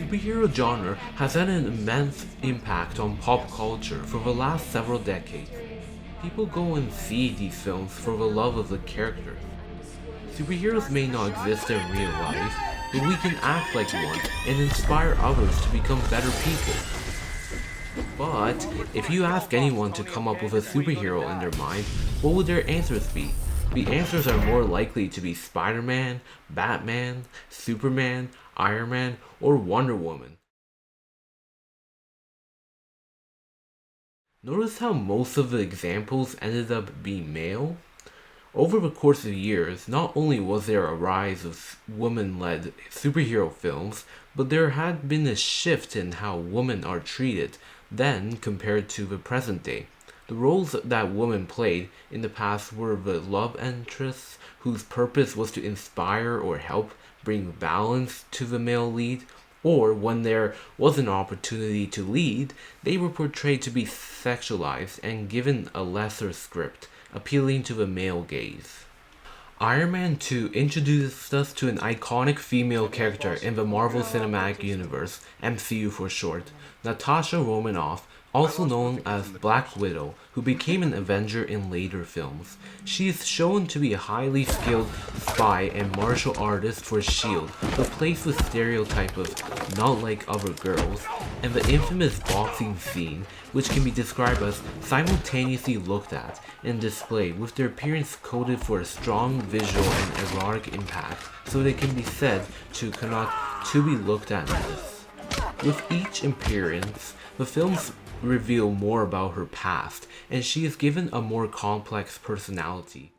Superhero genre has had an immense impact on pop culture for the last several decades. People go and see these films for the love of the characters. Superheroes may not exist in real life, but we can act like one and inspire others to become better people. But if you ask anyone to come up with a superhero in their mind, what would their answers be? The answers are more likely to be Spider-Man, Batman, Superman, Iron Man, or Wonder Woman. Notice how most of the examples ended up being male? Over the course of years, not only was there a rise of women-led superhero films, but there had been a shift in how women are treated then compared to the present day. The roles that women played in the past were the love interests whose purpose was to inspire or help bring balance to the male lead, or when there was an opportunity to lead, they were portrayed to be sexualized and given a lesser script, appealing to the male gaze. Iron Man 2 introduced us to an iconic female character in the Marvel Cinematic Universe, MCU for short, Natasha Romanoff, also known as Black Widow, who became an Avenger in later films. She is shown to be a highly skilled spy and martial artist for S.H.I.E.L.D., but plays the stereotype of not like other girls, and the infamous boxing scene, which can be described as simultaneously looked at and displayed, with their appearance coded for a strong visual and erotic impact, so they can be said to cannot to be looked at in this. With each appearance, the films reveal more about her past, and she is given a more complex personality.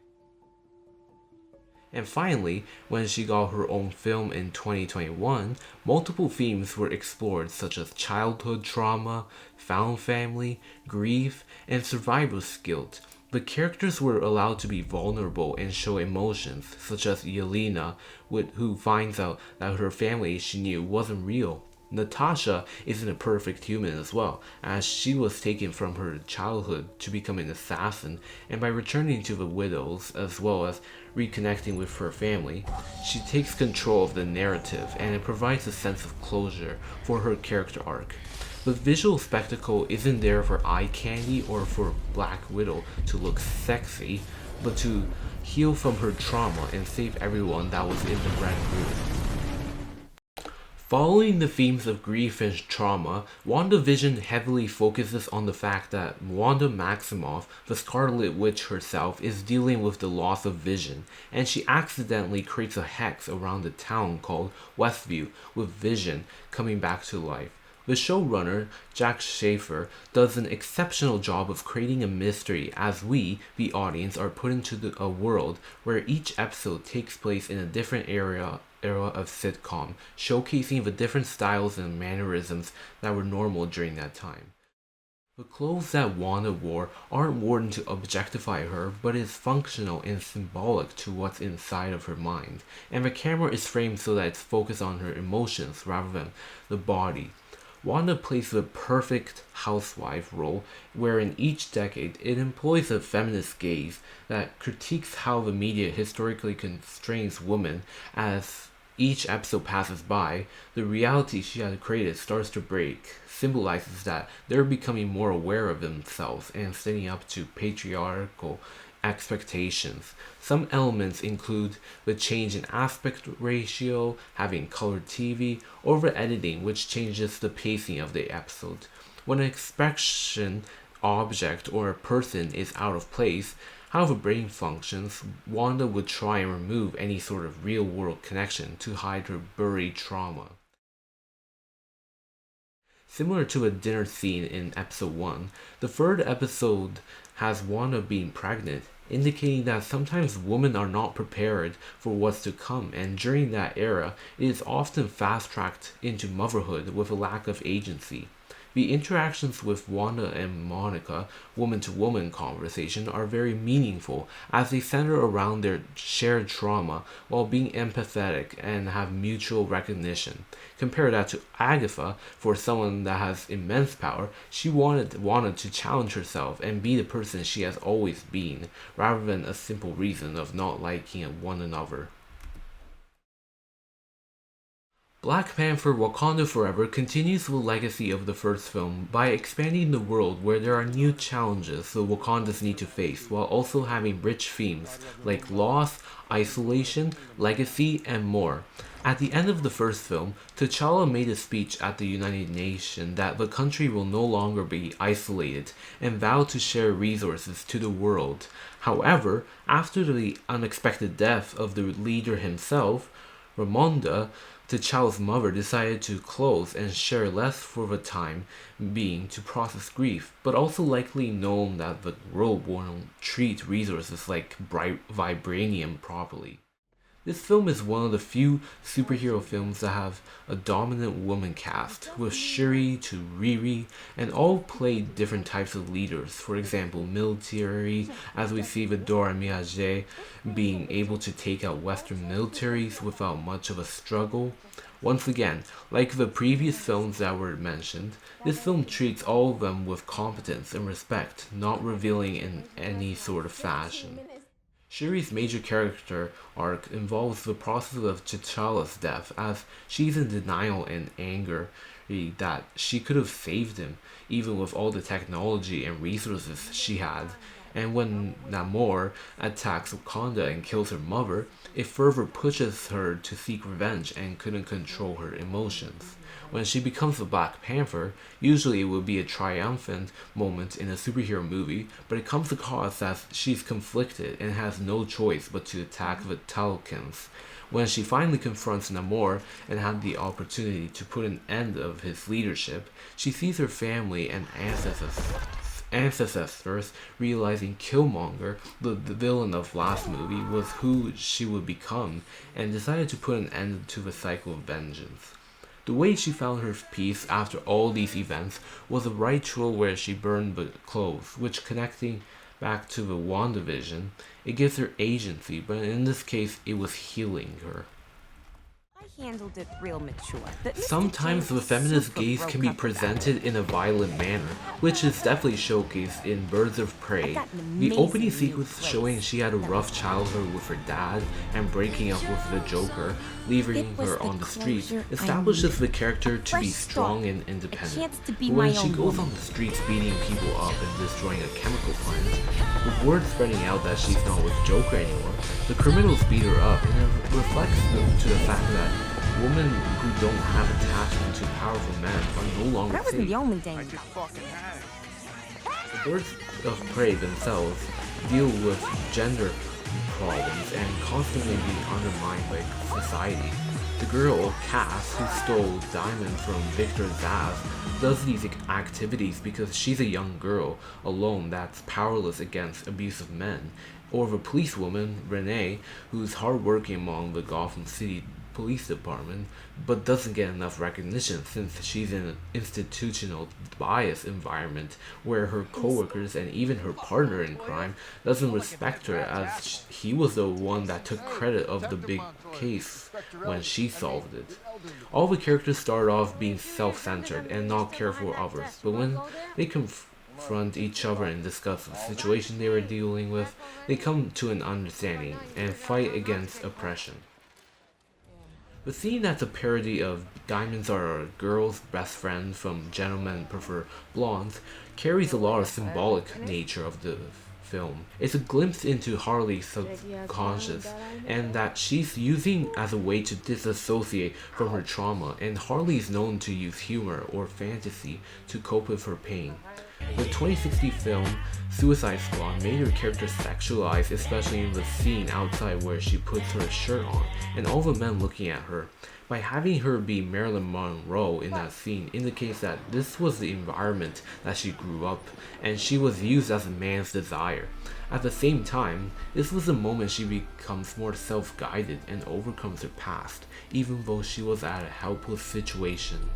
And finally, when she got her own film in 2021, multiple themes were explored such as childhood trauma, found family, grief, and survivor's guilt. The characters were allowed to be vulnerable and show emotions, such as Yelena, who finds out that her family she knew wasn't real. Natasha isn't a perfect human as well, as she was taken from her childhood to become an assassin, and by returning to the widows as well as reconnecting with her family, she takes control of the narrative and it provides a sense of closure for her character arc. The visual spectacle isn't there for eye candy or for Black Widow to look sexy, but to heal from her trauma and save everyone that was in the red room. Following the themes of grief and trauma, WandaVision heavily focuses on the fact that Wanda Maximoff, the Scarlet Witch herself, is dealing with the loss of vision, and she accidentally creates a hex around the town called Westview, with Vision coming back to life. The showrunner, Jack Schaefer, does an exceptional job of creating a mystery as we, the audience, are put into a world where each episode takes place in a different era of sitcom, showcasing the different styles and mannerisms that were normal during that time. The clothes that Wanda wore aren't worn to objectify her, but is functional and symbolic to what's inside of her mind, and the camera is framed so that it's focused on her emotions rather than the body. Wanda plays the perfect housewife role, where in each decade it employs a feminist gaze that critiques how the media historically constrains women. As each episode passes by, the reality she had created starts to break, symbolizes that they're becoming more aware of themselves and standing up to patriarchal expectations. Some elements include the change in aspect ratio, having colored TV, or the editing, which changes the pacing of the episode. When an expression, object, or a person is out of place, how the brain functions, Wanda would try and remove any sort of real-world connection to hide her buried trauma. Similar to a dinner scene in episode 1, the third episode has Wanda being pregnant, indicating that sometimes women are not prepared for what's to come, and during that era, it is often fast-tracked into motherhood with a lack of agency. The interactions with Wanda and Monica, woman-to-woman conversation, are very meaningful as they center around their shared trauma while being empathetic and have mutual recognition. Compare that to Agatha. For someone that has immense power, she wanted to challenge herself and be the person she has always been, rather than a simple reason of not liking one another. Black Panther Wakanda Forever continues the legacy of the first film by expanding the world where there are new challenges the Wakandas need to face, while also having rich themes like loss, isolation, legacy, and more. At the end of the first film, T'Challa made a speech at the United Nations that the country will no longer be isolated and vowed to share resources to the world. However, after the unexpected death of the leader himself, Ramonda, T'Challa's mother, decided to close and share less for the time being to process grief, but also likely known that the world won't treat resources like vibranium properly. This film is one of the few superhero films that have a dominant woman cast, with Shuri to Riri, and all play different types of leaders. For example, military, as we see with Dora Milaje being able to take out Western militaries without much of a struggle. Once again, like the previous films that were mentioned, this film treats all of them with competence and respect, not revealing in any sort of fashion. Shuri's major character arc involves the process of T'Challa's death, as she's in denial and anger that she could have saved him, even with all the technology and resources she had. And when Namor attacks Wakanda and kills her mother, it further pushes her to seek revenge and couldn't control her emotions. When she becomes a Black Panther, usually it would be a triumphant moment in a superhero movie, but it comes across as she's conflicted and has no choice but to attack the Talcans. When she finally confronts Namor and had the opportunity to put an end of his leadership, she sees her family and ancestors realizing Killmonger, the villain of last movie, was who she would become, and decided to put an end to the cycle of vengeance. The way she found her peace after all these events was a ritual where she burned the clothes, which, connecting back to the WandaVision, it gives her agency, but in this case it was healing her. Handled it real mature. Sometimes the feminist gaze can be presented in a violent manner, which is definitely showcased in Birds of Prey. The opening sequence showing she had a rough childhood with her dad and breaking up with the Joker, leaving her on the streets, establishes the character to be strong and independent. But when she goes on the streets beating people up and destroying a chemical plant, with word spreading out that she's not with Joker anymore, the criminals beat her up, and it reflects to the fact that women who don't have attachment to powerful men are no longer That wasn't safe. the only thing. The Birds of Prey themselves deal with gender problems and constantly being undermined by society. The girl, Cass, who stole diamonds from Victor Zsasz, does these activities because she's a young girl alone that's powerless against abusive men. Or the policewoman, Renee, who's hardworking among the Gotham City Police Department, but doesn't get enough recognition since she's in an institutional bias environment where her coworkers and even her partner in crime doesn't respect her, as he was the one that took credit of the big case when she solved it. All the characters start off being self-centered and not care for others, but when they confront each other and discuss the situation they were dealing with, they come to an understanding and fight against oppression. The scene that's a parody of Diamonds Are a Girl's Best Friend from Gentlemen Prefer Blondes carries a lot of symbolic nature of the film. It's a glimpse into Harley's subconscious and that she's using as a way to disassociate from her trauma, and Harley is known to use humor or fantasy to cope with her pain. The 2060 film Suicide Squad made her character sexualized, especially in the scene outside where she puts her shirt on and all the men looking at her. By having her be Marilyn Monroe in that scene indicates that this was the environment that she grew up and she was used as a man's desire. At the same time, this was the moment she becomes more self-guided and overcomes her past, even though she was at a helpless situation.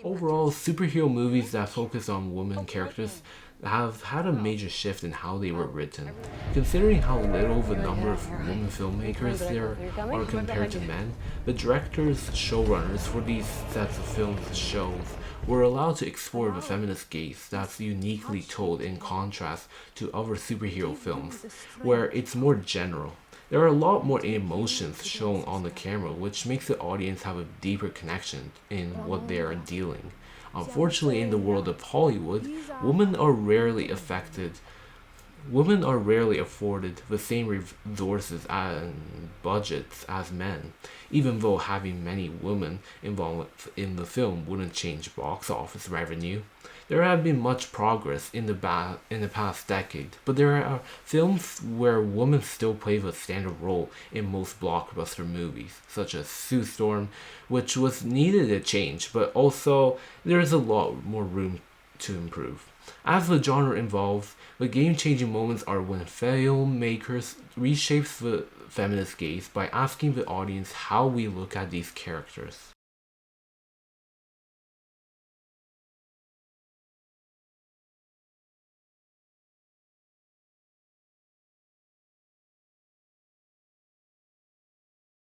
Overall, superhero movies that focus on women characters have had a major shift in how they were written. Considering how little the number of women filmmakers there are compared to men, the directors, showrunners for these sets of films and shows were allowed to explore the feminist gaze that's uniquely told in contrast to other superhero films, where it's more general. There are a lot more emotions shown on the camera, which makes the audience have a deeper connection in what they are dealing. Unfortunately, in the world of Hollywood, women are rarely affected women are rarely afforded the same resources and budgets as men, even though having many women involved in the film wouldn't change box office revenue. There have been much progress in the past decade, but there are films where women still play a standard role in most blockbuster movies, such as Sue Storm, which was needed a change, but also there is a lot more room to improve. As the genre evolves, the game-changing moments are when filmmakers reshapes the feminist gaze by asking the audience how we look at these characters.